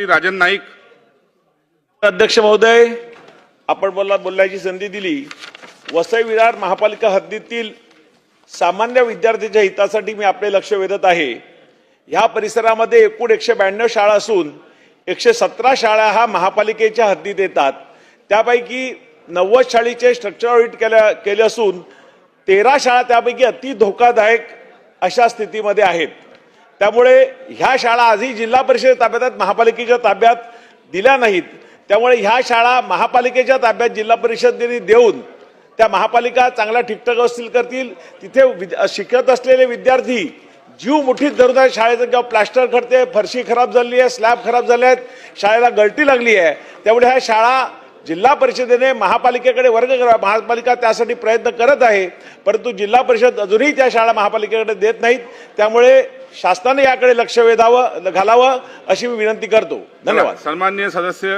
श्री राजन नाईक. अध्यक्ष महोदय, आपण बोलण्याची संधी दिली. वसई विरार महापालिका हद्दीतील सामान्य विद्यार्थ्यांच्या हितासाठी मी आपले लक्ष वेधत आहे. ह्या परिसरामध्ये एकूण 192 शाळा असून 117 शाळा हा महापालिकेच्या हद्दीत येतात. त्यापैकी 90 शाळेचे स्ट्रक्चरल ऑडिट केले असून 13 शाळा त्यापैकी अति धोकादायक अशा स्थितीमध्ये आहेत. त्यामुळे ह्या शाळा आजही जिल्हा परिषद ताब्यात महापालिकेच्या ताब्यात दिल्या नाहीत. त्यामुळे ह्या शाळा महापालिकेच्या ताब्यात जिल्हा परिषदेने देऊन त्या महापालिका चांगला ठीकठाक व्यवस्थित करतील. तिथे शिकत असलेले विद्यार्थी जीव मुठीत धरून आहे. शाळेचं किंवा प्लास्टर खडते, फरशी खराब झाली आहे, स्लॅब खराब झाले आहेत, शाळेला गळती लागली आहे. त्यामुळे ह्या शाळा जिल्हा परिषदेने महापालिकेकडे वर्ग करावा. महापालिका त्यासाठी प्रयत्न करत आहे, परंतु जिल्हा परिषद अजूनही त्या शाळा महापालिकेकडे देत नाहीत. त्यामुळे शासनाने याकडे लक्ष घालावं अशी मी विनंती करतो. धन्यवाद. सन्माननीय सदस्य